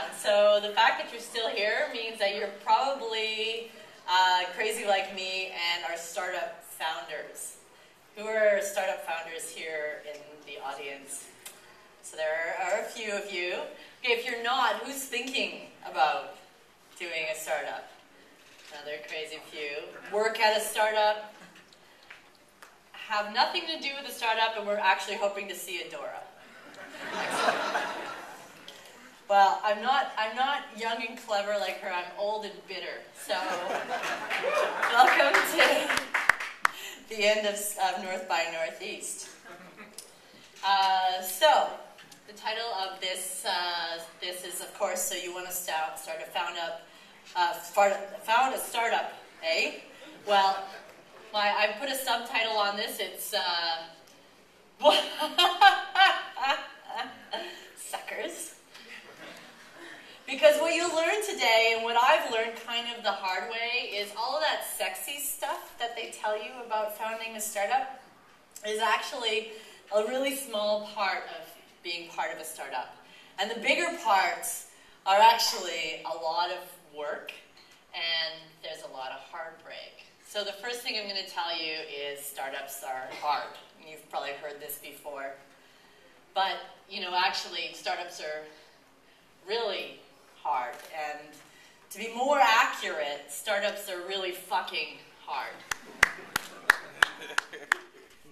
around. So the fact that you're still here means that you're probably crazy like me and are startup founders. Who are startup founders here in the audience? So there are a few of you. Okay, if you're not, who's thinking about doing a startup? Another crazy few. Work at a startup. Have nothing to do with the startup, and we're actually hoping to see a Dora. Well, I'm not young and clever like her. I'm old and bitter. So, welcome to the end of North by Northeast. So, the title of this is, of course, so you want to found a startup, eh? Well, I put a subtitle on this. It's suckers. Because what you'll learn today, and what I've learned kind of the hard way, is all of that sexy stuff that they tell you about founding a startup is actually a really small part of being part of a startup. And the bigger parts are actually a lot of work, and there's a lot of heartbreak. So the first thing I'm going to tell you is startups are hard. You've probably heard this before. But, actually, startups are really hard. And to be more accurate, startups are really fucking hard.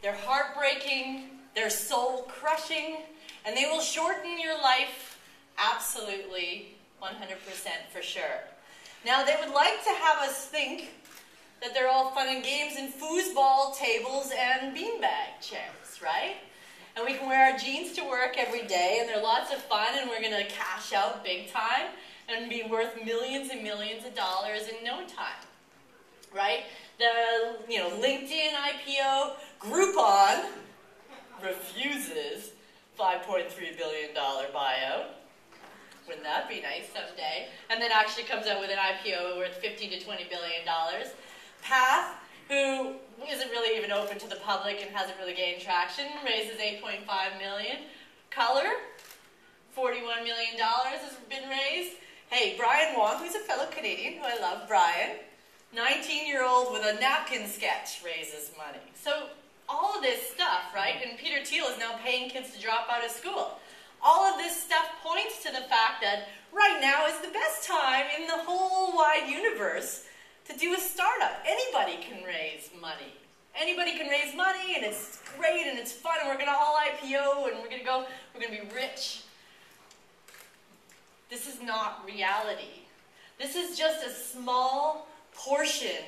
They're heartbreaking, they're soul-crushing, and they will shorten your life absolutely 100% for sure. Now, they would like to have us think that they're all fun and games and foosball tables and beanbag chairs, right? And we can wear our jeans to work every day, and they're lots of fun, and we're going to cash out big time and be worth millions and millions of dollars in no time, right? The LinkedIn IPO, Groupon refuses $5.3 billion buyout. Wouldn't that be nice someday? And then actually comes out with an IPO worth $15 to $20 billion. Path, who isn't really even open to the public and hasn't really gained traction, raises $8.5 million. Color, $41 million has been raised. Hey, Brian Wong, who's a fellow Canadian, who I love, Brian, 19-year-old with a napkin sketch raises money. So all of this stuff, right? And Peter Thiel is now paying kids to drop out of school. All of this stuff points to the fact that right now is the best time in the whole wide universe to do a startup. Anybody can raise money. Anybody can raise money, and it's great, and it's fun, and we're going to all IPO, and we're going to be rich. This is not reality. This is just a small portion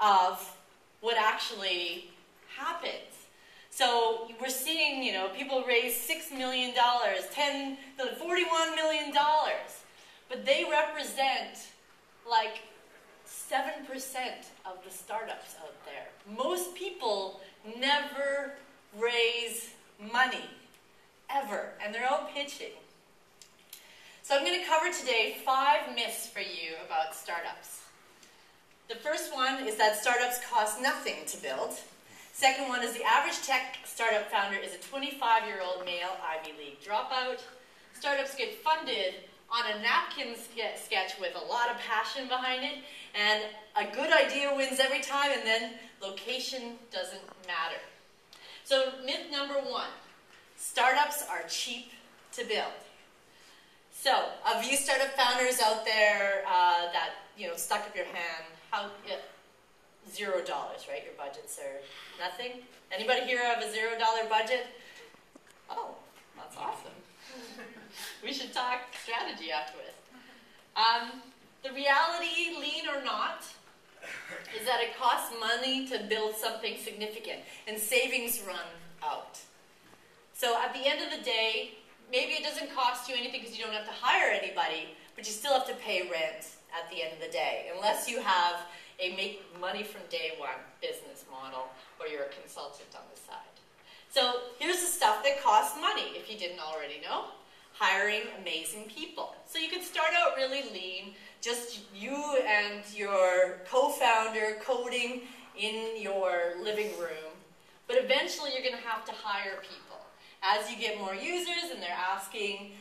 of what actually happens. So we're seeing, people raise $6 million, $41 million, but they represent like 7% of the startups out there. Most people never raise money, ever, and they're all pitching. So I'm going to cover today 5 myths for you about startups. The first one is that startups cost nothing to build. Second one is the average tech startup founder is a 25-year-old male Ivy League dropout. Startups get funded on a napkin sketch with a lot of passion behind it, and a good idea wins every time, and then location doesn't matter. So myth number 1, startups are cheap to build. So, of you startup founders out there that, stuck up your hand, $0, right? Your budgets are nothing? Anybody here have a $0 budget? Oh, that's awesome. We should talk strategy afterwards. The reality, lean or not, is that it costs money to build something significant, and savings run out. So at the end of the day, maybe it doesn't cost you anything because you don't have to hire anybody, but you still have to pay rent at the end of the day, unless you have a make money from day one business model, or you're a consultant on the side. So here's the stuff that costs money, if you didn't already know. Hiring amazing people. So you could start out really lean, just you and your co-founder coding in your living room, but eventually you're going to have to hire people. As you get more users and they're asking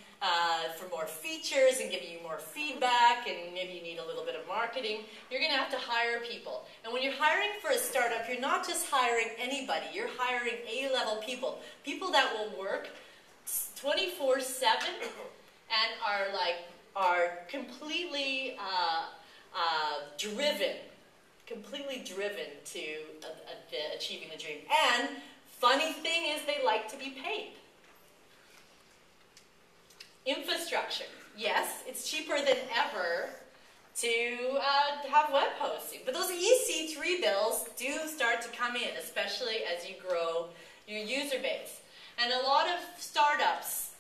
for more features and giving you more feedback, and maybe you need a little bit of marketing, you're going to have to hire people. And when you're hiring for a startup, you're not just hiring anybody. You're hiring A-level people, people that will work 24/7 and are completely driven to achieving the dream. And funny thing is, they like to be paid. Infrastructure. Yes, it's cheaper than ever to have web hosting. But those EC3 bills do start to come in, especially as you grow your user base. And a lot of startups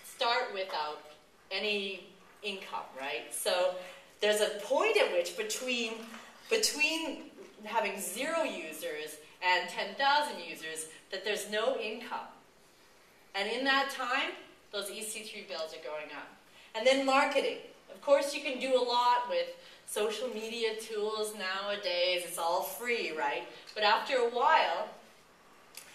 start without any income, right? So there's a point at which between having 0 users and 10,000 users that there's no income. And in that time, those EC3 bills are going up. And then marketing. Of course, you can do a lot with social media tools nowadays. It's all free, right? But after a while,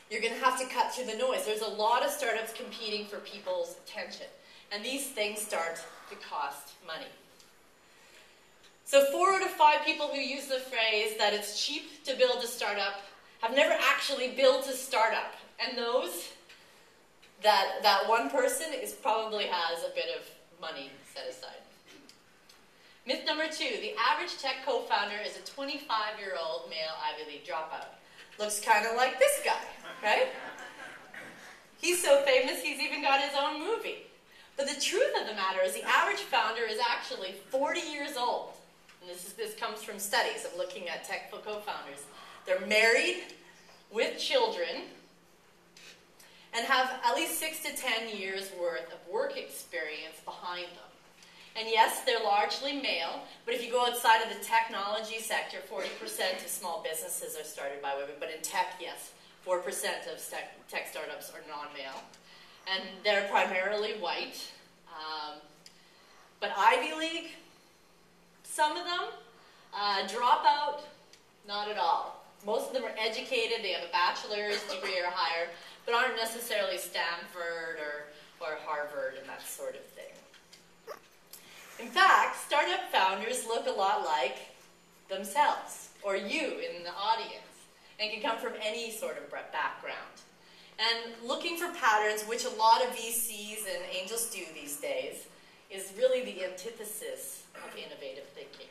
you're going to have to cut through the noise. There's a lot of startups competing for people's attention. And these things start to cost money. So 4 out of 5 people who use the phrase that it's cheap to build a startup have never actually built a startup. And that one person probably has a bit of money set aside. Myth number 2, the average tech co-founder is a 25-year-old male Ivy League dropout. Looks kind of like this guy, right? He's so famous, he's even got his own movie. But the truth of the matter is the average founder is actually 40 years old. And this comes from studies of looking at tech co-founders. They're married with children and have at least 6 to 10 years worth of work experience behind them. And yes, they're largely male, but if you go outside of the technology sector, 40% of small businesses are started by women. But in tech, yes, 4% of tech startups are non-male. And they're primarily white. But Ivy League, some of them, dropout, not at all. Most of them are educated, they have a bachelor's degree or higher, but aren't necessarily Stanford or Harvard and that sort of thing. In fact, startup founders look a lot like themselves, or you in the audience, and can come from any sort of background. And looking for patterns, which a lot of VCs and angels do these days, is really the antithesis of innovative thinking.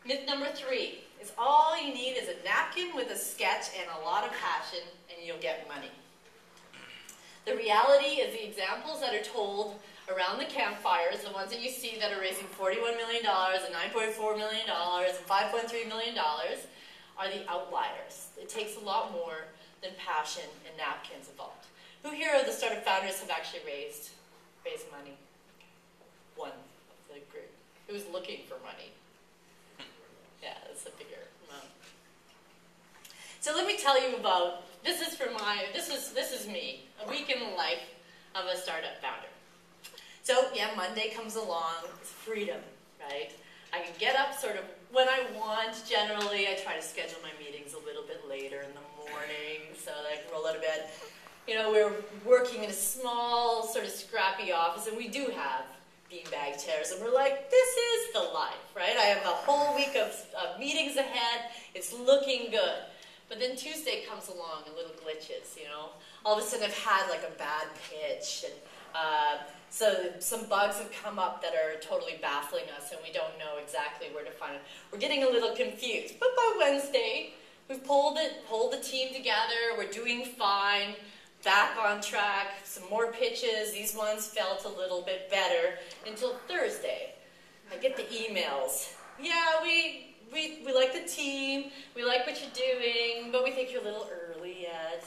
Myth number 3 is all you need is a napkin with a sketch and a lot of passion, and you'll get money. The reality is the examples that are told around the campfires, the ones that you see that are raising $41 million and $9.4 million and $5.3 million, are the outliers. It takes a lot more than passion and napkins involved. Who here of the startup founders have actually raised money? One of the group. Who's looking for money? Yeah, that's a bigger amount. So let me tell you about, this is me, a week in the life of a startup founder. So yeah, Monday comes along, it's freedom, right? I can get up sort of when I want. Generally, I try to schedule my meetings a little bit later in the morning so that I can roll out of bed. You know, we're working in a small, sort of scrappy office, and we do have beanbag chairs, and we're like, this is the life, right? I have a whole week of meetings ahead. It's looking good. But then Tuesday comes along, and little glitches, you know? All of a sudden, I've had like a bad pitch, and so some bugs have come up that are totally baffling us, and we don't know exactly where to find it. We're getting a little confused. But by Wednesday, we've pulled the team together. We're doing fine. Back on track. Some more pitches. These ones felt a little bit better until Thursday. I get the emails. Yeah, we like the team. We like what you're doing, but we think you're a little early yet.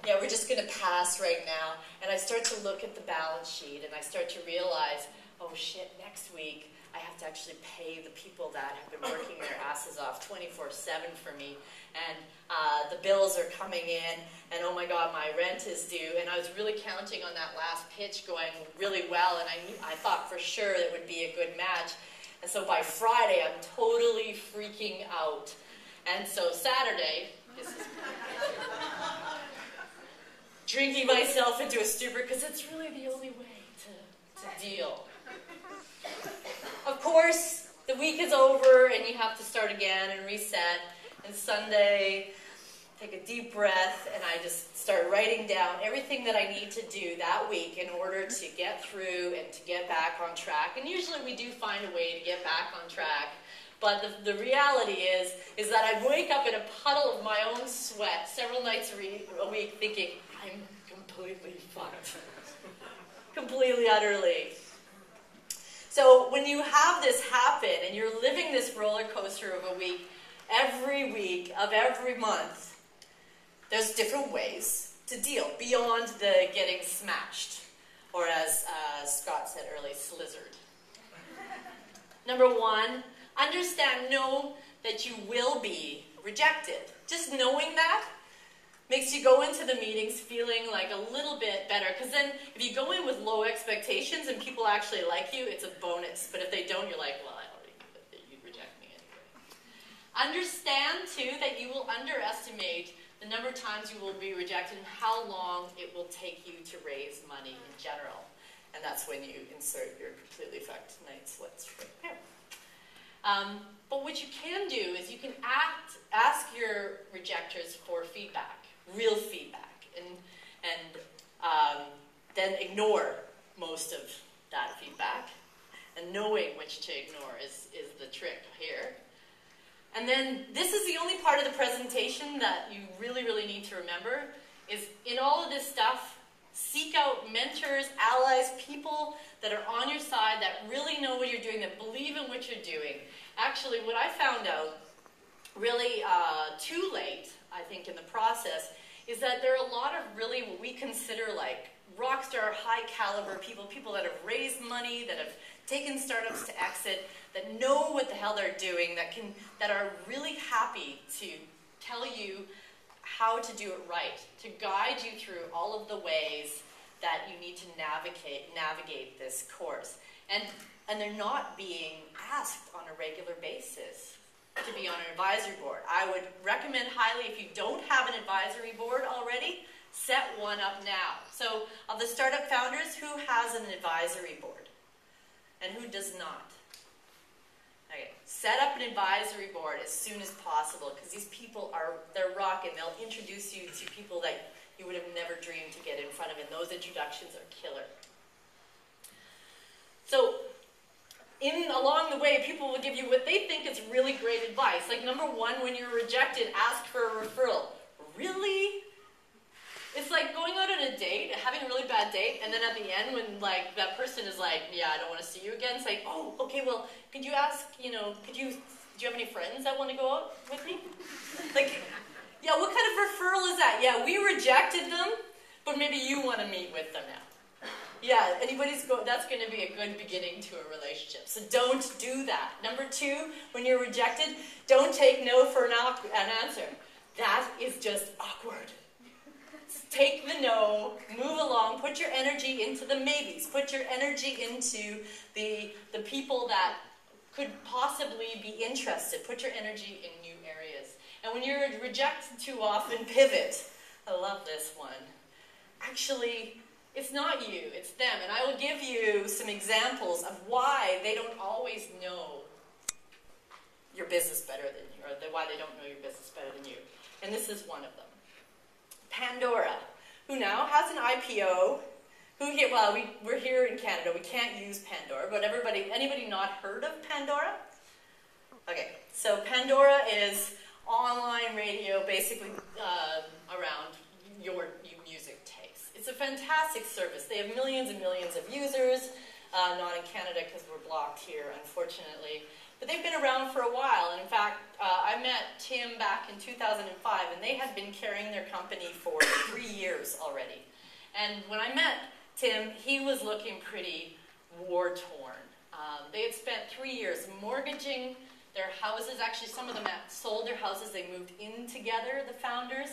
Yeah, we're just going to pass right now. And I start to look at the balance sheet, and I start to realize, oh shit, next week I have to actually pay the people that have been working their asses off 24/7 for me. And the bills are coming in, and oh my God, my rent is due. And I was really counting on that last pitch going really well, and I thought for sure it would be a good match. And so by Friday, I'm totally freaking out. And so Saturday, this is drinking myself into a stupor because it's really the only way to deal. Of course, the week is over and you have to start again and reset. And Sunday, take a deep breath and I just start writing down everything that I need to do that week in order to get through and to get back on track. And usually we do find a way to get back on track. But the reality is that I wake up in a puddle of my own sweat several nights a week thinking, I'm completely fucked. Completely, utterly. So when you have this happen and you're living this roller coaster of a week, every week of every month, there's different ways to deal beyond the getting smashed, or as Scott said earlier, slizzard. Number one, know that you will be rejected. Just knowing that makes you go into the meetings feeling like a little bit better. Because then if you go in with low expectations and people actually like you, it's a bonus. But if they don't, you're like, well, I already knew that you'd reject me anyway. Understand, too, that you will underestimate the number of times you will be rejected and how long it will take you to raise money in general. And that's when you insert your completely fucked night sweats right there. But what you can do is you can ask your rejectors for feedback, real feedback, and then ignore most of that feedback. And knowing which to ignore is the trick here. And then this is the only part of the presentation that you really, really need to remember is in all of this stuff, seek out mentors, allies, people that are on your side, that really know what you're doing, that believe in what you're doing. Actually, what I found out really too late, I think, in the process, is that there are a lot of really what we consider like rock star, high caliber people that have raised money, that have taken startups to exit, that know what the hell they're doing, that are really happy to tell you how to do it right, to guide you through all of the ways that you need to navigate this course. And they're not being asked on a regular basis to be on an advisory board. I would recommend highly, if you don't have an advisory board already, set one up now. So of the startup founders, who has an advisory board? And who does not? Okay, set up an advisory board as soon as possible, because these people they're rocking. They'll introduce you to people that you would have never dreamed to get in front of, and those introductions are killer. So along the way, people will give you what they think is really great advice. Like number one, when you're rejected, ask for a referral. Really? It's like going out on a date, having a really bad date, and then at the end when like that person is like, yeah, I don't want to see you again, it's like, oh, okay, well, could you ask, do you have any friends that want to go out with me? Like, yeah, what kind of referral is that? Yeah, we rejected them, but maybe you want to meet with them now. Yeah, that's going to be a good beginning to a relationship. So don't do that. Number two, when you're rejected, don't take no for an answer. That is just awkward. Take the no, move along, put your energy into the maybes, put your energy into the people that could possibly be interested, put your energy in new areas. And when you're rejected too often, pivot. I love this one. Actually, it's not you, it's them. And I will give you some examples of why they don't always know your business better than you, or why they don't know your business better than you. And this is one of them. Pandora, who now has an IPO, we're here in Canada, we can't use Pandora, but anybody not heard of Pandora? Okay, so Pandora is online radio, basically around your music taste. It's a fantastic service. They have millions and millions of users, not in Canada because we're blocked here, unfortunately. But they've been around for a while, and in fact, I met Tim back in 2005, and they had been carrying their company for 3 years already. And when I met Tim, he was looking pretty war-torn. They had spent 3 years mortgaging their houses. Actually, some of them had sold their houses. They moved in together, the founders.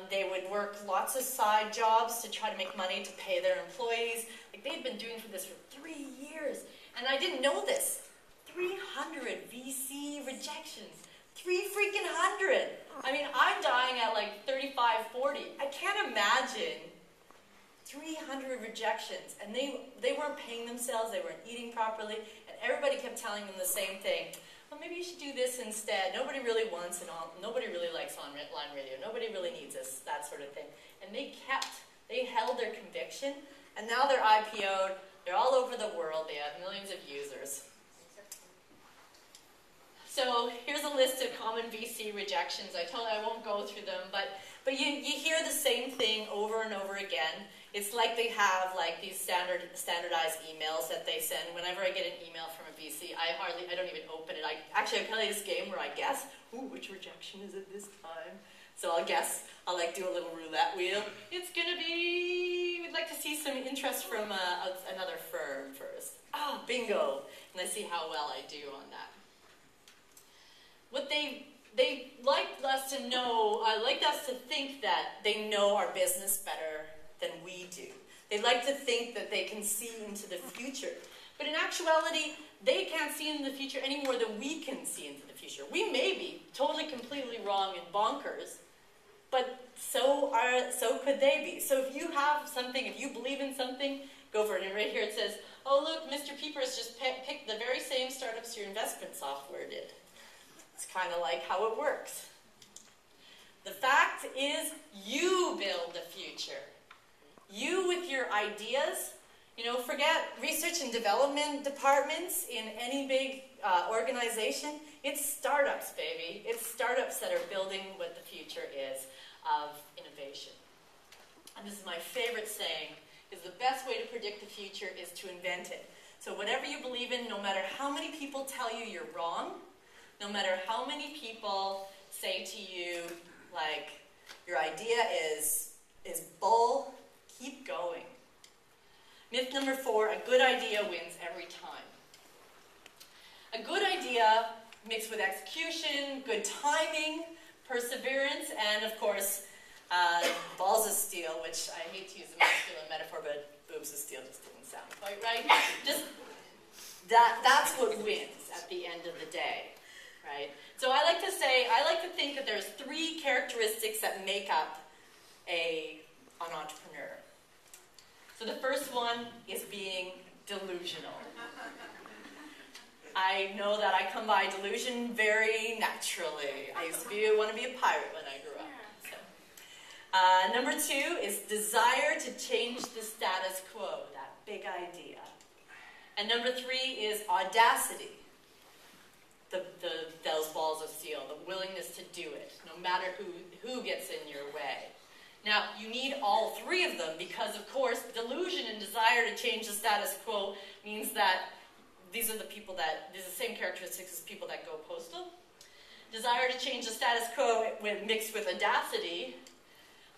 They would work lots of side jobs to try to make money to pay their employees. Like, they had been doing this for 3 years, and I didn't know this. 300 VC rejections. 300. I mean, I'm dying at like 35, 40. I can't imagine 300 rejections. And they weren't paying themselves, they weren't eating properly, and everybody kept telling them the same thing. Well, maybe you should do this instead. Nobody really wants it on, nobody really likes online radio, nobody really needs this, that sort of thing. And they held their conviction, and now they're IPO'd, they're all over the world, they have millions of users. So here's a list of common VC rejections. I won't go through them, but you hear the same thing over and over again. It's like they have like these standardized emails that they send. Whenever I get an email from a VC, I don't even open it. I play this game where I guess, ooh, which rejection is it this time? So I'll guess. I'll like do a little roulette wheel. It's gonna be, we'd like to see some interest from another firm first. Oh, bingo! And I see how well I do on that. What they like us to know, like us to think that they know our business better than we do. They like to think that they can see into the future. But in actuality, they can't see into the future any more than we can see into the future. We may be totally, completely wrong and bonkers, but so could they be. So if you have something, if you believe in something, go for it. And right here it says, oh look, Mr. Peepers just picked the very same startups your investment software did. It's kind of like how it works. The fact is, you build the future. You with your ideas, forget research and development departments in any big organization. It's startups, baby. It's startups that are building what the future is of innovation. And this is my favorite saying, is the best way to predict the future is to invent it. So whatever you believe in, no matter how many people tell you you're wrong, no matter how many people say to you, like, your idea is bull, keep going. Myth number 4, a good idea wins every time. A good idea mixed with execution, good timing, perseverance, and of course, balls of steel, which I hate to use a masculine metaphor, but boobs of steel just didn't sound quite right. Just that's what wins at the end of the day. Right? So I like to think that there's 3 characteristics that make up an entrepreneur. So the first one is being delusional. I know that I come by delusion very naturally. I used to want to be a pirate when I grew up. So. Number 2 is desire to change the status quo, that big idea. And number 3 is audacity. Those balls of steel, the willingness to do it, no matter who gets in your way. Now, you need all 3 of them because, of course, delusion and desire to change the status quo means that these are the same characteristics as people that go postal. Desire to change the status quo mixed with audacity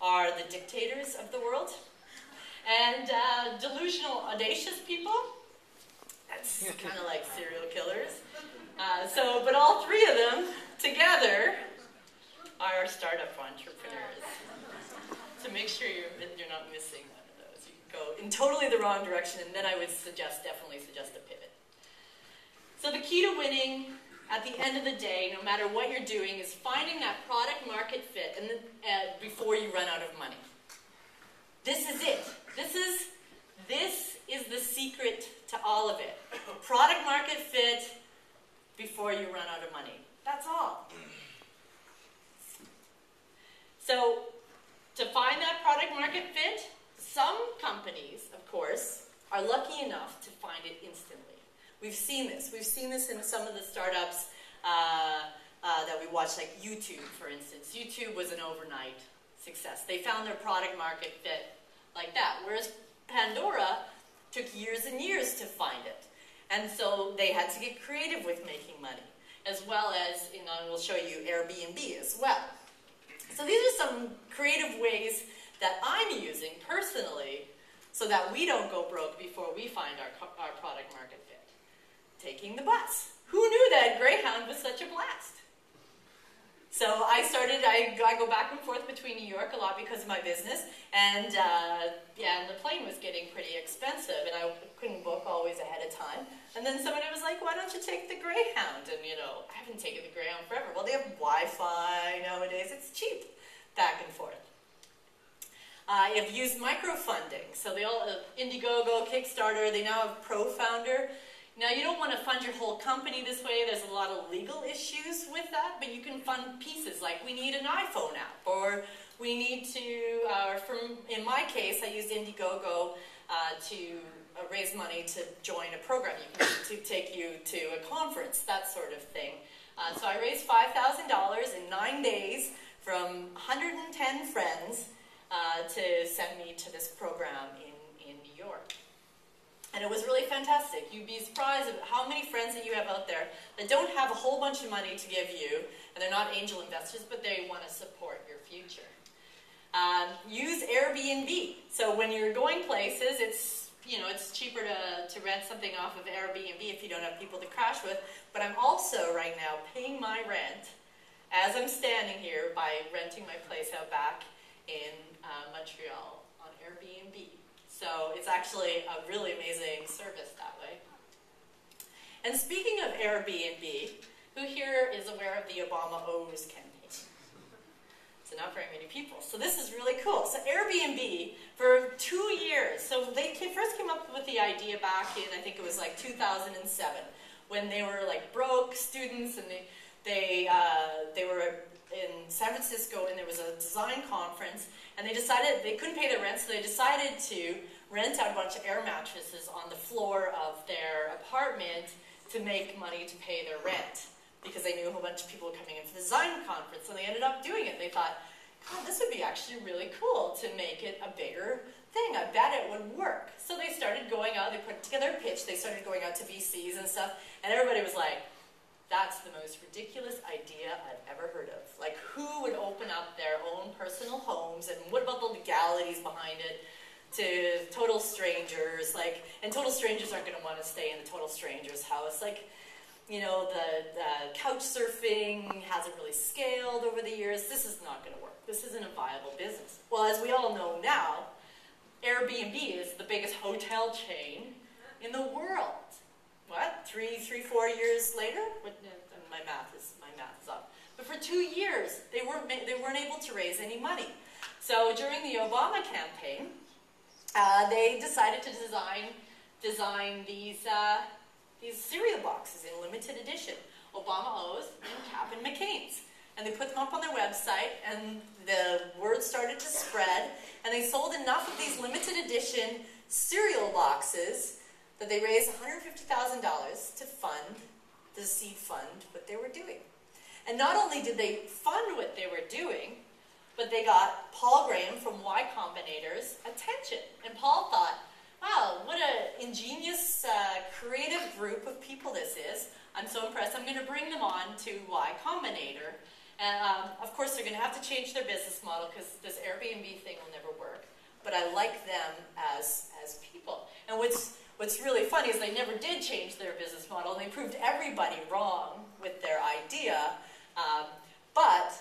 are the dictators of the world. And delusional, audacious people, that's kind of like serial killers. But all 3 of them together are startup entrepreneurs. So make sure you're not missing one of those. You can go in totally the wrong direction, and then I would definitely suggest a pivot. So the key to winning at the end of the day, no matter what you're doing, is finding that product market fit before you run out of money. This is it. This is the secret to all of it. Product market fit before you run out of money. That's all. So, to find that product market fit, some companies, of course, are lucky enough to find it instantly. We've seen this. We've seen this in some of the startups that we watch, like YouTube, for instance. YouTube was an overnight success. They found their product market fit like that, whereas Pandora took years and years to find it. And so they had to get creative with making money, as well as, we'll show you Airbnb as well. So these are some creative ways that I'm using personally so that we don't go broke before we find our product market fit. Taking the bus. Who knew that Greyhound was such a blast? So I go back and forth between New York a lot because of my business, and yeah, and the plane was getting pretty expensive, and I couldn't book always ahead of time. And then somebody was like, why don't you take the Greyhound? And you know, I haven't taken the Greyhound forever. Well, they have Wi-Fi nowadays, it's cheap, back and forth. I've used microfunding, so they all, Indiegogo, Kickstarter, they now have Pro-Founder. Now, you don't want to fund your whole company this way. There's a lot of legal issues with that, but you can fund pieces like we need an iPhone app, or we need to, in my case, I used Indiegogo to raise money to join a program to take you to a conference, that sort of thing. So I raised $5,000 in 9 days from 110 friends to send me to this program in New York. And it was really fantastic. You'd be surprised at how many friends that you have out there that don't have a whole bunch of money to give you, and they're not angel investors, but they want to support your future. Use Airbnb. So when you're going places, it's cheaper to rent something off of Airbnb if you don't have people to crash with. But I'm also right now paying my rent as I'm standing here by renting my place out back in Montreal on Airbnb. So it's actually a really amazing service that way. And speaking of Airbnb, who here is aware of the Obama O's campaign? So not very many people. So this is really cool. So Airbnb, for 2 years, so they first came up with the idea back in, I think it was like 2007, when they were like broke students, and they were in San Francisco, and there was a design conference, and they decided they couldn't pay their rent, so they decided to rent out a bunch of air mattresses on the floor of their apartment to make money to pay their rent, because they knew a whole bunch of people were coming in for the design conference, and they ended up doing it. They thought, God, this would be actually really cool to make it a bigger thing. I bet it would work. So they started going out, they put together a pitch, they started going out to VCs and stuff, and everybody was like, that's the most ridiculous idea I've ever heard of. Like, who would open up their own personal homes, and what about the legalities behind it to total strangers? Like, and total strangers aren't going to want to stay in the total stranger's house. Like, you know, the couch surfing hasn't really scaled over the years. This is not going to work. This isn't a viable business. Well, as we all know now, Airbnb is the biggest hotel chain in the world. What? 4 years later? My math is up. But for 2 years, they weren't able to raise any money. So during the Obama campaign, they decided to design these cereal boxes in limited edition, Obama O's and Cap'n McCain's. And they put them up on their website, and the word started to spread, and they sold enough of these limited edition cereal boxes that they raised $150,000 to seed fund what they were doing. And not only did they fund what they were doing, but they got Paul Graham from Y Combinator's attention. And Paul thought, wow, what an ingenious, creative group of people this is. I'm so impressed. I'm going to bring them on to Y Combinator. And of course, they're going to have to change their business model because this Airbnb thing will never work. But I like them as people. And what's really funny is they never did change their business model, and they proved everybody wrong with their idea. But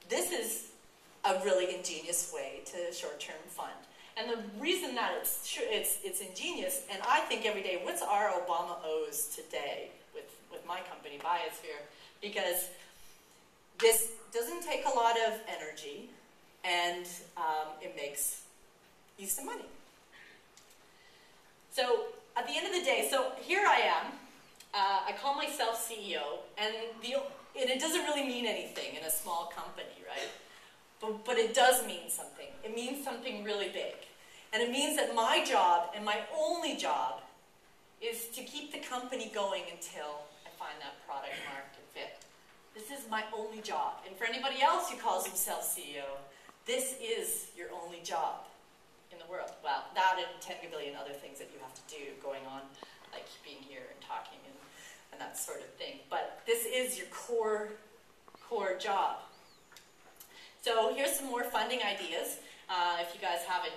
this is a really ingenious way to short-term fund. And the reason that it's ingenious, and I think every day, what's our Obama O's today with my company, Biosphere? Because this doesn't take a lot of energy, and it makes you some money. So at the end of the day, so here I am. I call myself CEO, and it doesn't really mean anything in a small company, right? But it does mean something. It means something really big. And it means that my job, and my only job, is to keep the company going until I find that product market fit. This is my only job. And for anybody else who calls himself CEO, this is your only job in the world. Well, that and 10 billion other things that you have to do going on, like being here and talking and that sort of thing. But this is your core job. So here's some more funding ideas, if you guys haven't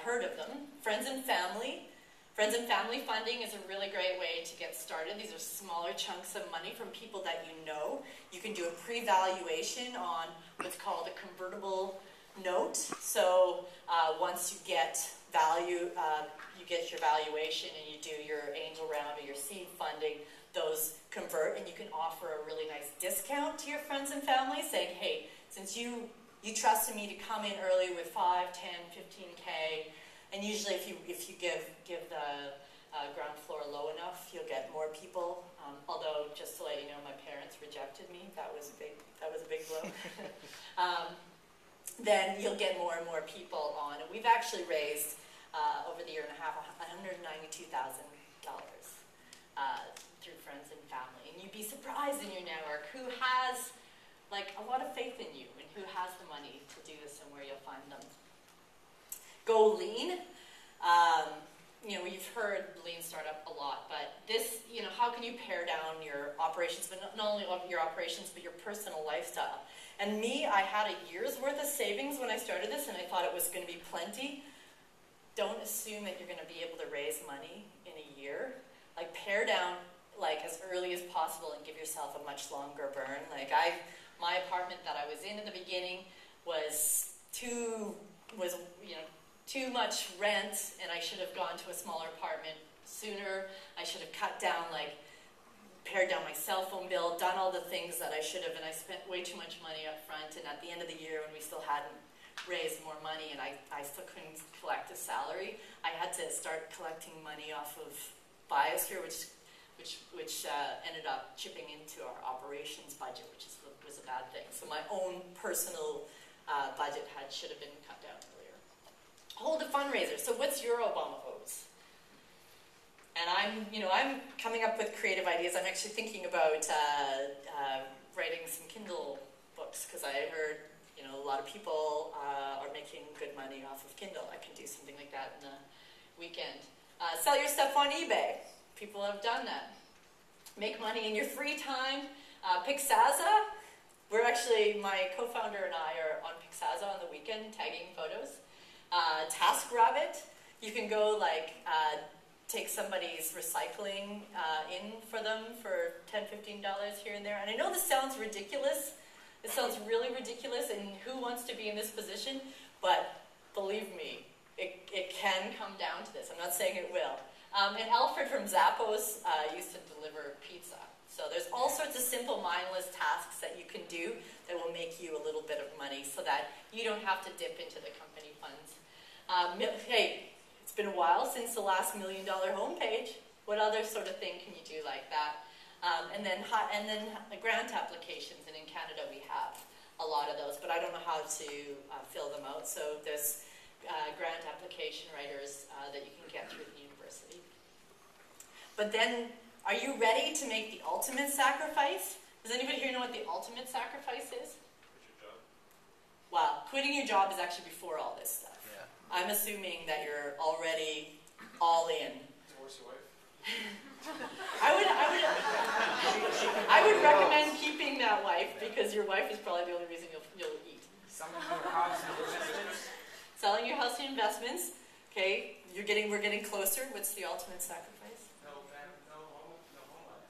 heard of them. Friends and family Friends and family funding is a really great way to get started. These are smaller chunks of money from people that you know. You can do a pre-valuation on what's called a convertible note. So once you get value, you get your valuation and you do your angel round or your seed funding, those convert and you can offer a really nice discount to your friends and family saying, hey, since you trusted me to come in early with 5, 10, 15K, and usually if you give the ground floor low enough, you'll get more people. Although, just to let you know, my parents rejected me. That was a big blow. Then you'll get more and more people on. And we've actually raised, over the year and a half, $192,000 through friends and family. And you'd be surprised in your network who has a lot of faith in you and who has the money to do this and where you'll find them. Go lean. You've heard lean startup a lot, but this, how can you pare down your operations, but not only your operations, but your personal lifestyle? And me, I had a year's worth of savings when I started this, and I thought it was going to be plenty. Don't assume that you're going to be able to raise money in a year. Pare down, as early as possible and give yourself a much longer burn. My apartment that I was in the beginning was too much rent, and I should have gone to a smaller apartment sooner. I should have cut down, pared down my cell phone bill, done all the things that I should have, and I spent way too much money up front, and at the end of the year when we still hadn't raised more money and I still couldn't collect a salary, I had to start collecting money off of Biosphere, which ended up chipping into our operations budget, which was a bad thing. So my own personal budget should have been cut down earlier. Hold a fundraiser. So what's your Obama owes? And I'm coming up with creative ideas. I'm actually thinking about writing some Kindle books because I heard a lot of people are making good money off of Kindle. I can do something like that in the weekend. Sell your stuff on eBay. People have done that. Make money in your free time. Pixaza. We're actually, my co-founder and I are on Pixaza on the weekend tagging photos. TaskRabbit. You can go take somebody's recycling in for them for $10, $15 here and there. And I know this sounds ridiculous. It sounds really ridiculous, and who wants to be in this position? But believe me, it can come down to this. I'm not saying it will. And Alfred from Zappos used to deliver pizza. So there's all sorts of simple mindless tasks that you can do that will make you a little bit of money so that you don't have to dip into the company funds. Hey, it's been a while since the last $1 million homepage. What other sort of thing can you do like that? And then grant applications, and in Canada we have a lot of those, but I don't know how to fill them out. So there's grant application writers that you can get through the university. But then, are you ready to make the ultimate sacrifice? Does anybody here know what the ultimate sacrifice is? Quit your job. Well, quitting your job is actually before all this stuff. Yeah. I'm assuming that you're already all in. Divorce your wife. I would recommend keeping that wife because your wife is probably the only reason you'll eat. Selling your house and investments. Selling your house and investments. Okay, we're getting closer. What's the ultimate sacrifice? No home life.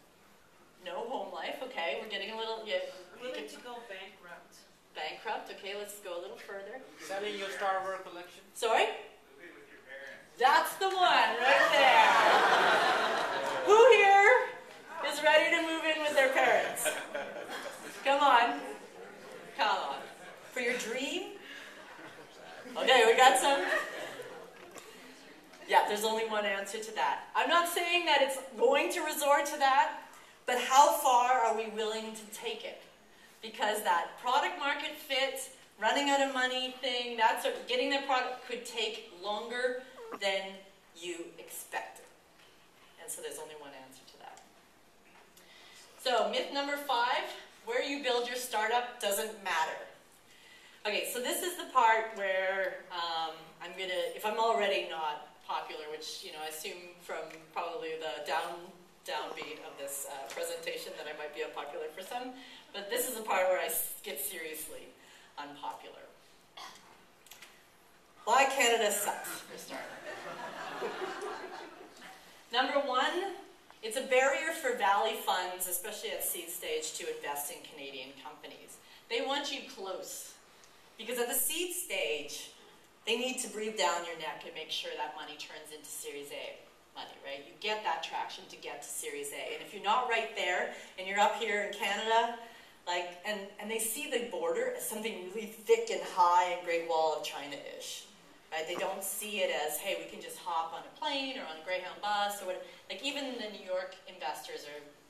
No home life. Okay, we're getting a little. Yeah, Willing to go bankrupt. Bankrupt. Okay, let's go a little further. Selling your Star Wars collection. Sorry. Living with your parents. That's the one right there. Who here is ready to move in with their parents? Come on. Come on. For your dream? Okay, we got some. Yeah, there's only one answer to that. I'm not saying that it's going to resort to that, but how far are we willing to take it? Because that product market fit, running out of money thing, getting that product could take longer than you expected. And so there's only one answer to that. So myth number 5, where you build your startup doesn't matter. Okay, so this is the part where if I'm already not popular, which I assume from probably the downbeat of this presentation that I might be unpopular for some, but this is the part where I get seriously unpopular. Why Canada sucks, for starters. Number one, it's a barrier for Valley funds, especially at seed stage, to invest in Canadian companies. They want you close. Because at the seed stage, they need to breathe down your neck and make sure that money turns into Series A money, right? You get that traction to get to Series A. And if you're not right there, and you're up here in Canada, like, and they see the border as something really thick and high and Great Wall of China-ish. Right? They don't see it as, hey, we can just hop on a plane or on a Greyhound bus or whatever. Like, even the New York investors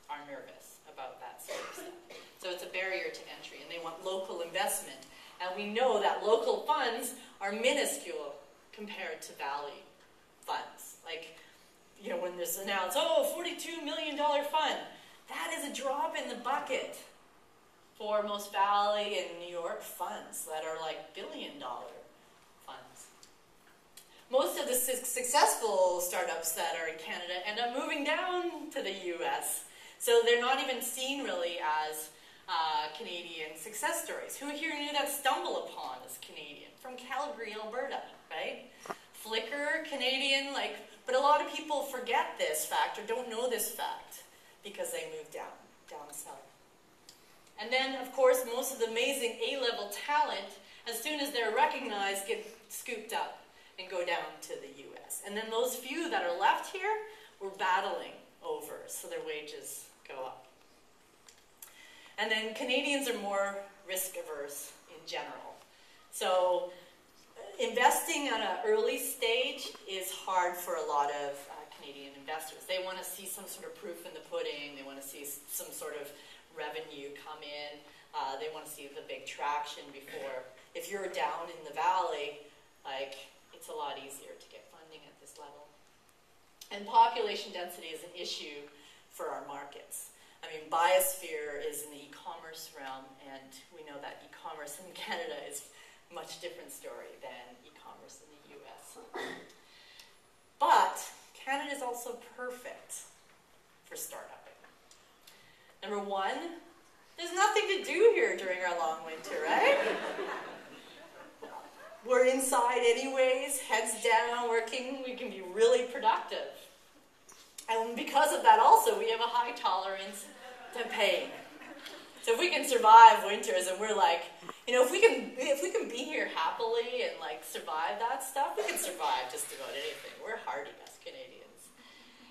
are nervous about that sort of stuff. So it's a barrier to entry, and they want local investment. And we know that local funds are minuscule compared to Valley funds. Like, you know, when there's announced, oh, $42 million fund, that is a drop in the bucket for most Valley and New York funds that are like billion-dollar funds. Most of the successful startups that are in Canada end up moving down to the US. So they're not even seen really as Canadian success stories. Who here knew that Stumble Upon is Canadian? From Calgary, Alberta, right? Flickr, Canadian, like, but a lot of people forget this fact or don't know this fact because they moved down south. And then, of course, most of the amazing A-level talent, as soon as they're recognized, get scooped up and go down to the US. And then those few that are left here, we're battling over, so their wages go up. And then Canadians are more risk-averse in general. So investing at an early stage is hard for a lot of Canadian investors. They want to see some sort of proof in the pudding. They want to see some sort of revenue come in. They want to see the big traction before. If you're down in the valley, like, it's a lot easier to get funding at this level. And population density is an issue for our markets. I mean, biosphere is in the e-commerce realm, and we know that e-commerce in Canada is a much different story than e-commerce in the US. But Canada is also perfect for startup. Number one, there's nothing to do here during our long winter, right? We're inside anyways, heads down, working. We can be really productive. And because of that also, we have a high tolerance to pain. So if we can survive winters and we're like, you know, if we can be here happily and like survive that stuff, we can survive just about anything. We're hardy as Canadians.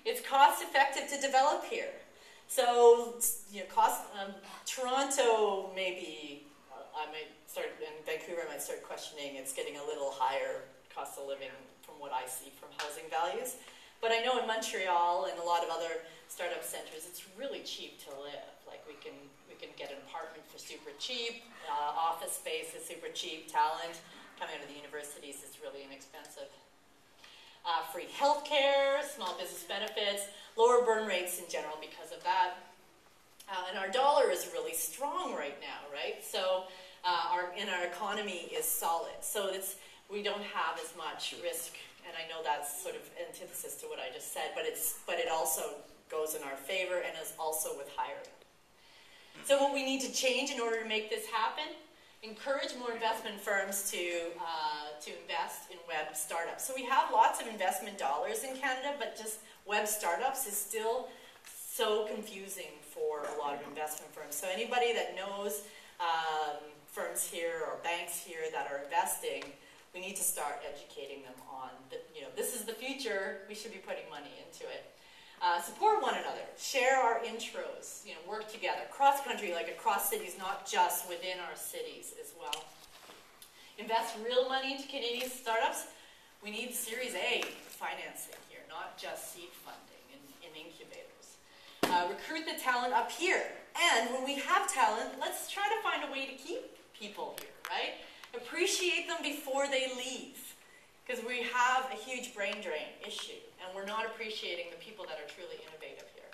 It's cost effective to develop here. So, you know, Toronto maybe, I might start, and Vancouver might start questioning, it's getting a little higher cost of living from what I see from housing values. But I know in Montreal and a lot of other startup centers, it's really cheap to live. Like we can get an apartment for super cheap, office space is super cheap, talent coming out of the universities is really inexpensive. Free healthcare, small business benefits, lower burn rates in general because of that. And our dollar is really strong right now, right? So our economy is solid. So we don't have as much risk. And I know that's sort of antithesis to what I just said, but it also goes in our favor and is also with hiring. So what we need to change in order to make this happen, encourage more investment firms to invest in web startups. So we have lots of investment dollars in Canada, but just web startups is still so confusing for a lot of investment firms. So anybody that knows firms here or banks here that are investing, we need to start educating them on, this is the future, we should be putting money into it. Support one another, share our intros, work together, cross-country, like across cities, not just within our cities as well. Invest real money into Canadian startups. We need Series A financing here, not just seed funding in incubators. Recruit the talent up here. And when we have talent, let's try to find a way to keep people here, right? Appreciate them before they leave. Because we have a huge brain drain issue, and we're not appreciating the people that are truly innovative here.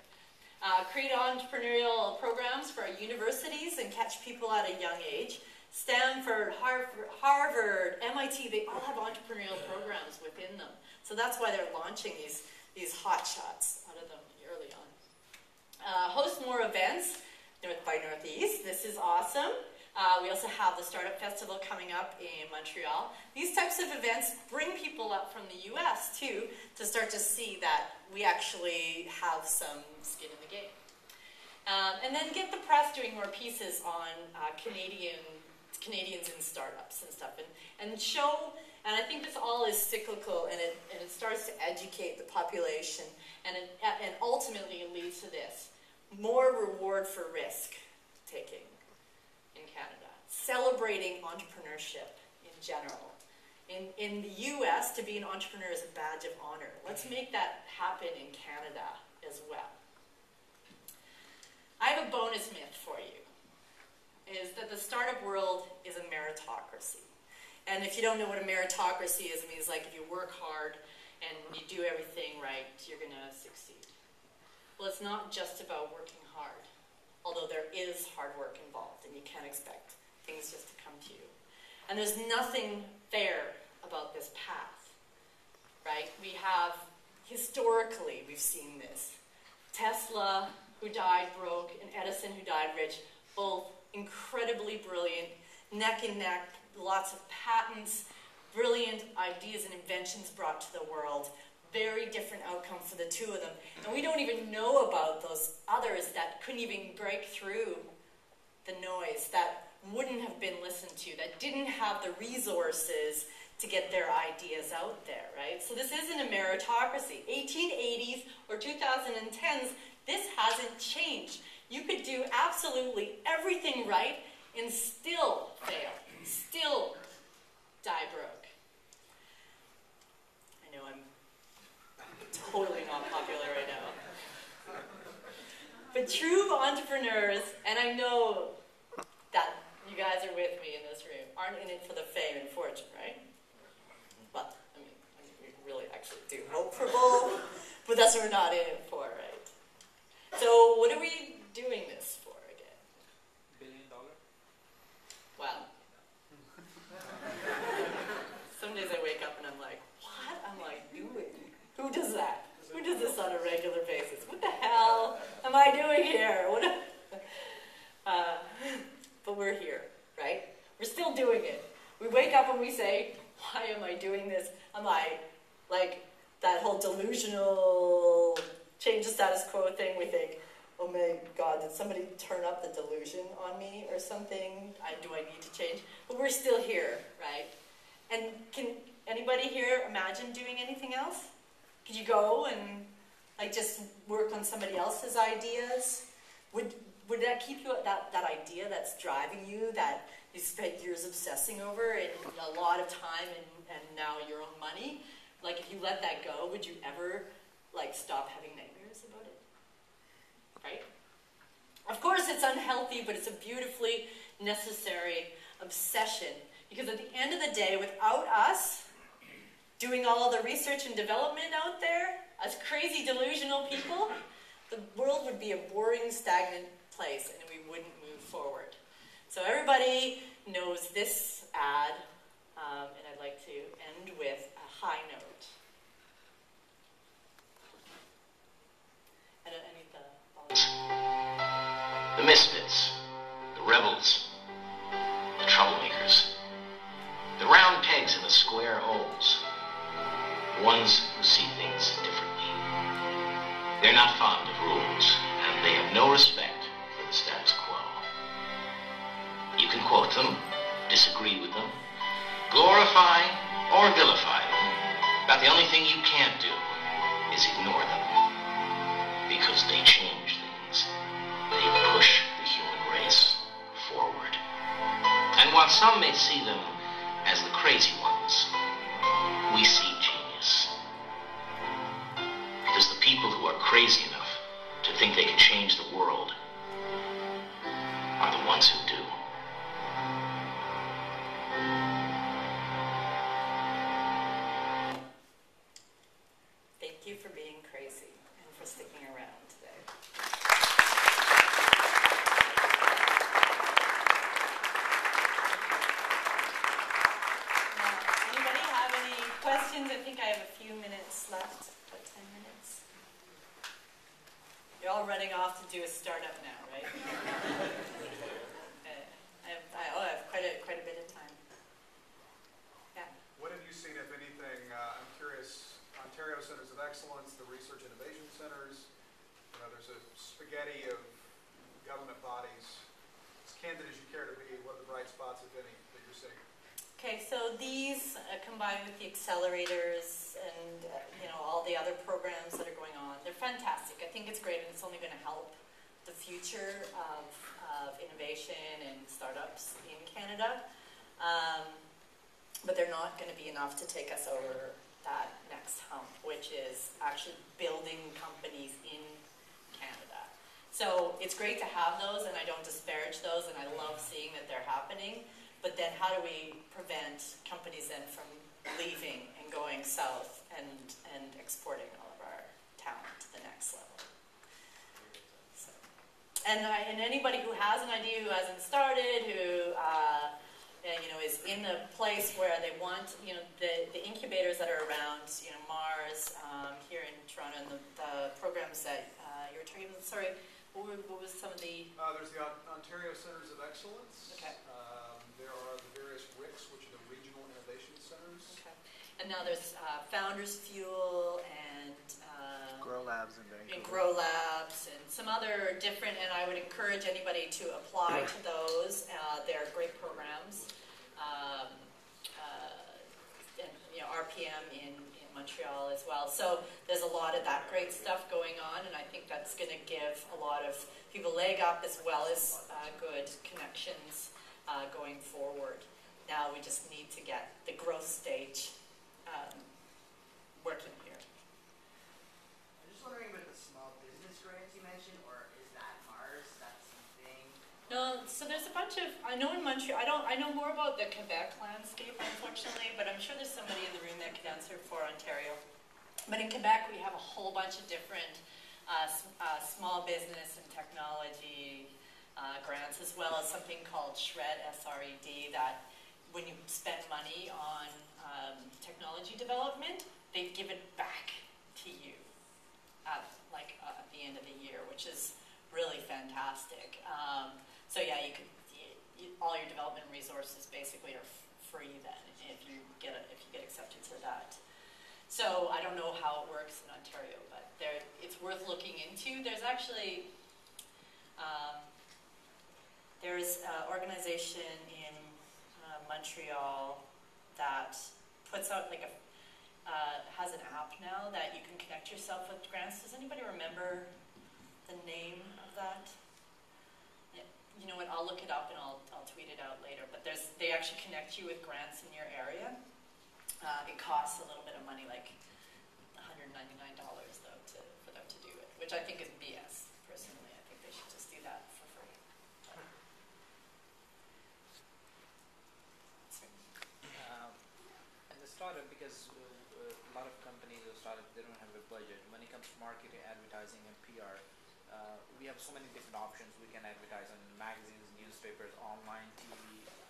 Create entrepreneurial programs for our universities and catch people at a young age. Stanford, Harvard, MIT, they all have entrepreneurial programs within them. So that's why they're launching these hot shots out of them early on. Host more events by Northeast. This is awesome. We also have the Startup Festival coming up in Montreal. These types of events bring people up from the US too to start to see that we actually have some skin in the game. And then get the press doing more pieces on Canadians in startups and stuff, and show, and I think this all is cyclical, and it starts to educate the population, and ultimately it leads to this: more reward for risk taking in Canada, celebrating entrepreneurship in general. In the US, to be an entrepreneur is a badge of honor. Let's make that happen in Canada as well. I have a bonus myth for you, is that the startup world is a meritocracy. And if you don't know what a meritocracy is, it means like if you work hard and you do everything right, you're going to succeed. Well, it's not just about working hard, although there is hard work involved, and you can't expect things just to come to you. And there's nothing fair about this path, right? We have, historically, we've seen this. Tesla, who died broke, and Edison, who died rich, both incredibly brilliant, neck and neck, lots of patents, brilliant ideas and inventions brought to the world, very different outcome for the two of them. And we don't even know about those others that couldn't even break through the noise, that wouldn't have been listened to, that didn't have the resources to get their ideas out there, right? So this isn't a meritocracy. 1880s or 2010s, this hasn't changed. You could do absolutely everything right and still fail, still die broke. I know I'm totally not popular right now. But true entrepreneurs, and I know that you guys are with me in this room, aren't in it for the fame and fortune, right? Well, I mean we really actually do hope for both, but that's what we're not in it for, right? So what are we doing this for again? $1 billion? Wow. Some days I wake up and I'm like, what am I doing? Who does that? Who does this on a regular basis? What the hell am I doing here? But we're here, right? We're still doing it. We wake up and we say, why am I doing this? Am I, like, that whole delusional change the status quo thing? We think, oh my God, did somebody turn up the delusion on me or something? Do I need to change? But we're still here, right? And can anybody here imagine doing anything else? Could you go and like just work on somebody else's ideas? Would that keep you at that idea that's driving you, that you spent years obsessing over and a lot of time and now your own money? Like if you let that go, would you ever like stop having nightmares about it? Right? Of course it's unhealthy, but it's a beautifully necessary obsession. Because at the end of the day, without us doing all the research and development out there, as crazy delusional people, the world would be a boring, stagnant place and we wouldn't move forward. So everybody knows this ad, and I'd like to end with a high note. I need the misfits, the rebels, the troublemakers, the round pegs in the square holes, the ones who see things differently. They're not fond of rules, and they have no respect for the status quo. You can quote them, disagree with them, glorify or vilify them, but the only thing you can't do is ignore them, because they change things. They push the human race forward. And while some may see them as the crazy ones, we see genius. Because the people who are crazy enough to think they can change the world are the ones who do. Thank you for being crazy and for sticking around today. Anybody have any questions? I think I have a few minutes left, about 10 minutes. You're all running off to do a startup now, right? spots, if any, that you're seeing? Okay, so these combined with the accelerators and all the other programs that are going on, they're fantastic. I think it's great, and it's only going to help the future of innovation and startups in Canada. But they're not going to be enough to take us over that next hump, which is actually building companies in Canada. So it's great to have those, and I don't disparage those, and I love seeing that they're happening. But then how do we prevent companies then from leaving and going south and exporting all of our talent to the next level? So, and anybody who has an idea, who hasn't started, who is in the place where they want, the incubators that are around, Mars here in Toronto, and the programs that you were talking about. Sorry, what was some of the? There's the Ontario Centers of Excellence. Okay. There are the various RICs, which are the Regional Innovation Centers. Okay. And now there's Founders Fuel and Grow Labs in Vancouver. and Grow Labs and some other different, and I would encourage anybody to apply to those. They're great programs. And RPM in Montreal as well. So there's a lot of that great stuff going on, and I think that's going to give a lot of people a leg up as well as good connections going forward. Now we just need to get the growth stage working here. I'm just wondering about the small business grants you mentioned, or is that Mars? That's something? No, so there's a bunch of, I know in Montreal, I know more about the Quebec landscape, unfortunately, but I'm sure there's somebody in the room that could answer for Ontario. But in Quebec, we have a whole bunch of different small business and technology grants, as well as something called SRED, S-R-E-D, that when you spend money on technology development, they give it back to you at the end of the year, which is really fantastic. So yeah, all your development resources basically are free then if you get accepted to that. So I don't know how it works in Ontario, but it's worth looking into. There's actually there's an organization in Montreal that puts out has an app now that you can connect yourself with grants. Does anybody remember the name of that? You know what, I'll look it up and I'll tweet it out later, but they actually connect you with grants in your area. It costs a little bit of money, like $199 though, for them to do it, which I think is BS, personally. I think they should just do that for free. And the startup, because a lot of companies or startups, they don't have a budget. When it comes to marketing, advertising, and PR, we have so many different options. We can advertise on magazines, newspapers, online, TV.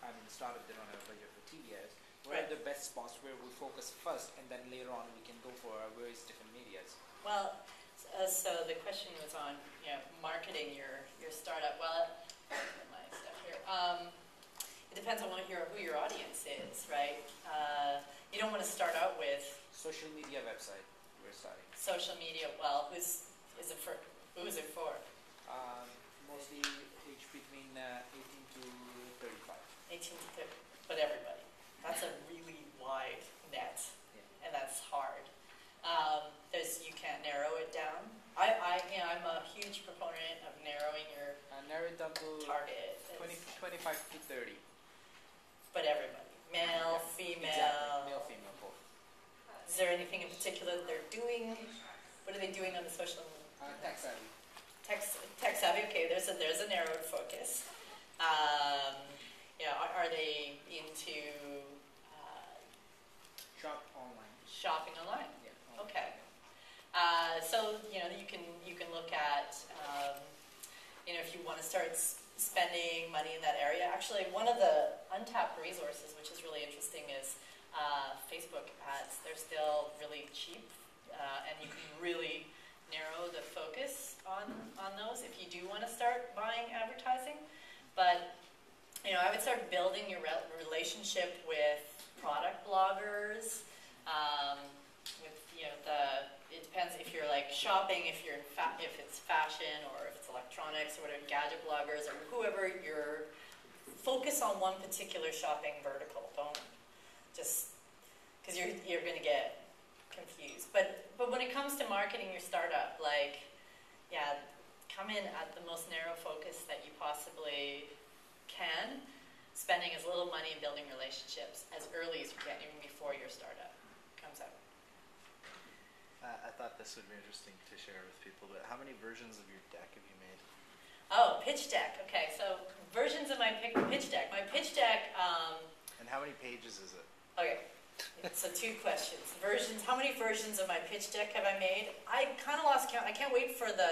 I mean, startup, they don't have a budget for TV ads. What are the best spots where we focus first, and then later on we can go for various different medias? Well, so the question was on marketing your startup. Well, my stuff here. It depends on who your audience is, right? You don't want to start out with Social media website we're starting. social media. Well, who is it for? Mostly age between 18 to 35. 18 to 30, but everybody. That's a really wide net, and that's hard. You can't narrow it down. I'm a huge proponent of narrowing your Narrow it down to target. 25 to 30. But everybody, male, female. Exactly. Male, female, both. Is there anything in particular that they're doing? What are they doing on the social media? Tech savvy. Tech savvy. Okay, there's a narrowed focus. Are they into shopping online? Yeah. Okay. So you can look at if you want to start spending money in that area. Actually, one of the untapped resources, which is really interesting, is Facebook ads. They're still really cheap, and you can really narrow the focus on those if you do want to start buying advertising. But I would start building your relationship with product bloggers. It depends if you're like shopping, if it's fashion or if it's electronics or whatever, gadget bloggers or whoever your focus on one particular shopping vertical. Don't just, because you're going to get confused. But when it comes to marketing your startup, like, yeah, come in at the most narrow focus that you possibly can, spending as little money and building relationships as early as you can, even before your startup comes out. I thought this would be interesting to share with people, but how many versions of your deck have you made? Oh, pitch deck. Okay, so versions of my pitch deck. My pitch deck, And how many pages is it? okay, so 2 questions. Versions, how many versions of my pitch deck have I made? I kind of lost count. I can't wait for the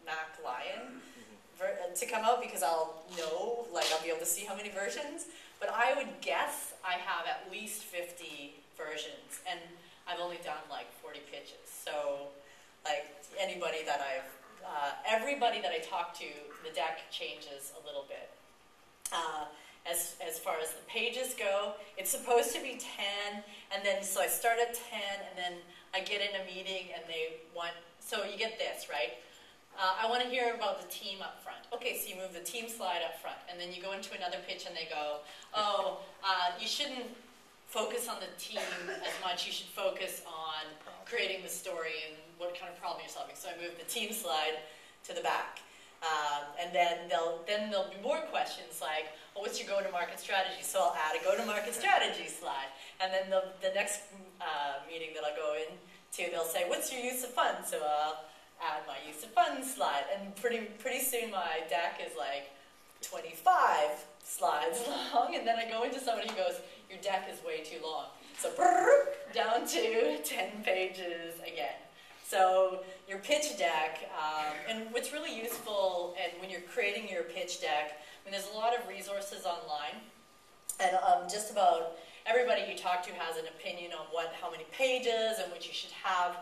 Mac Lion to come out because I'll know, like I'll be able to see how many versions. But I would guess I have at least 50 versions, and I've only done like 40 pitches. So, like anybody that everybody that I talk to, the deck changes a little bit. As far as the pages go, it's supposed to be 10, and then so I start at 10, and then I get in a meeting, and they want, so you get this, right? I want to hear about the team up front. Okay, so you move the team slide up front, and then you go into another pitch, and they go, oh, you shouldn't focus on the team as much, you should focus on creating the story and what kind of problem you're solving. So I move the team slide to the back. And then there'll be more questions like, well, what's your go-to-market strategy? So I'll add a go-to-market strategy slide. And then the next meeting that I'll go into, they'll say, what's your use of funds? So I'll add my use of funds slide. And pretty soon my deck is like 25 slides long. And then I go into somebody who goes, your deck is way too long. So down to 10 pages again. So your pitch deck, and what's really useful, and when you're creating your pitch deck, I mean, there's a lot of resources online, and just about everybody you talk to has an opinion on how many pages and what you should have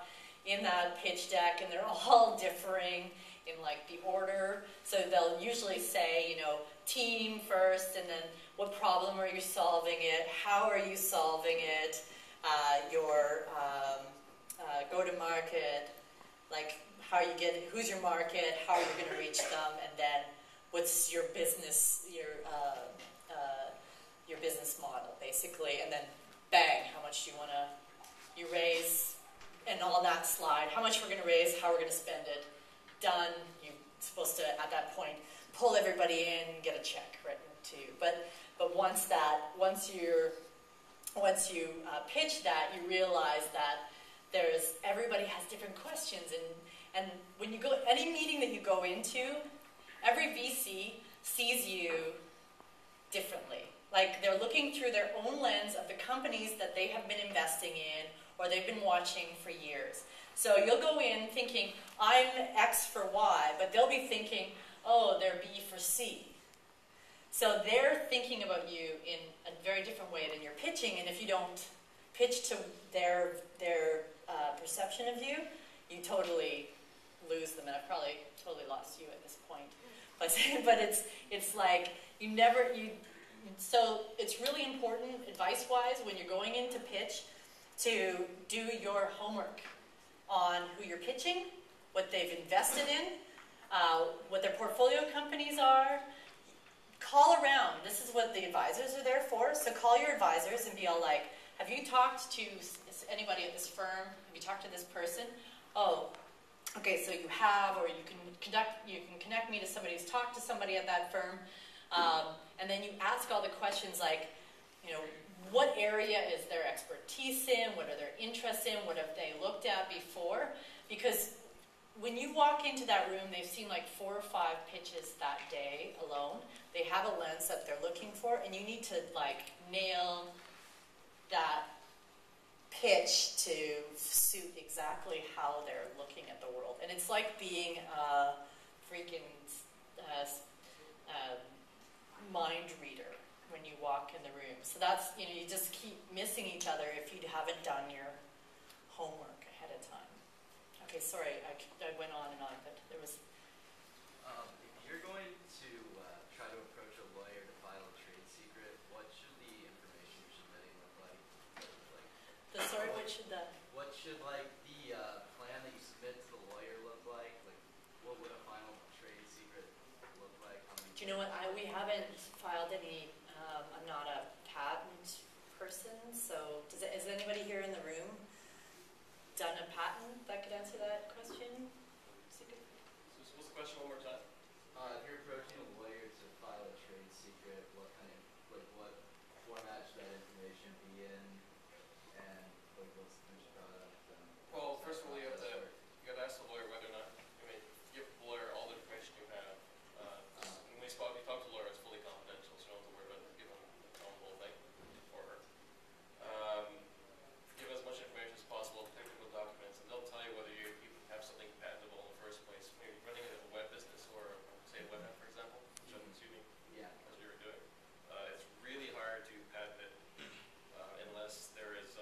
in that pitch deck, and they're all differing in like the order. So they'll usually say, team first, and then what problem are you solving it, how are you solving it, your go-to-market, like how you get it, who's your market, how are you going to reach them, and then what's your business, your business model, basically, and then bang, how much you raise, and on that slide, how much we're going to raise, how we're going to spend it, done. You're supposed to, at that point, pull everybody in and get a check written to you. But once you pitch that, you realize that everybody has different questions, and when you go, any meeting that you go into, every VC sees you differently. Like they're looking through their own lens of the companies that they have been investing in or they've been watching for years. So you'll go in thinking, I'm X for Y, but they'll be thinking, oh, they're B for C. So they're thinking about you in a very different way than you're pitching, and if you don't pitch to their perception of you, you totally lose them, and I've probably totally lost you at this point. But it's like so it's really important, advice-wise, when you're going in to pitch, to do your homework on who you're pitching, what they've invested in, what their portfolio companies are. Call around. This is what the advisors are there for. So call your advisors and be all like, have you talked to anybody at this firm? Have you talked to this person? Oh, okay, so you have, or you can connect me to somebody who's talked to somebody at that firm. And then you ask all the questions like, what area is their expertise in? What are their interests in? What have they looked at before? Because when you walk into that room, they've seen like 4 or 5 pitches that day alone. They have a lens that they're looking for, and you need to like nail that pitch to suit exactly how they're looking at the world. And it's like being a freaking mind reader when you walk in the room. So that's, you just keep missing each other if you haven't done your homework ahead of time. Okay, sorry, I went on and on, but there was... If you're going to try to approach a lawyer to file a trade secret, what should the information you're submitting look like? What should the... What should, like, the plan that you submit to the lawyer look like? Like, what would a final trade secret look like? Do you know what? We haven't filed those finished product? Well, first of all, you have Process to work? you got to ask the lawyer whether or not. I mean, give the lawyer all the information you have. When we talk to the lawyer, it's fully confidential, so you don't have to worry about giving the whole thing for her. Give as much information as possible, technical documents, and they'll tell you whether you even have something patentable in the first place. When you're running a web business or, say, a web app, for example, which I'm assuming Yeah. that's what you were doing, it's really hard to patent it unless there is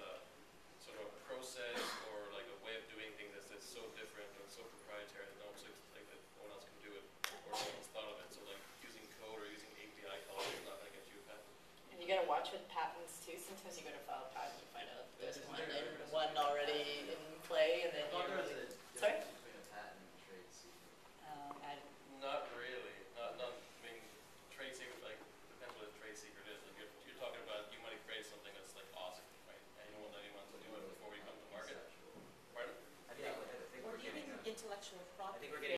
sort of a process or like a way of doing things that's so different and so proprietary that no one else can do it or no one's thought of it. So like using code or using API calls is not going to get you a patent. And you gotta watch with patents too. Sometimes you go to file a patent and find out there's one already in play, and then I thought you there was really. a Sorry? difference between a patent and a trade secret. Not really. Not. I mean, trade secret depends what a trade secret is. Like you're talking about you might create something that's like awesome, right? And you don't want anyone to do it before we come to market. Conceptual. Pardon? I think, Yeah, I think Or we're getting, even intellectual I property. think we're getting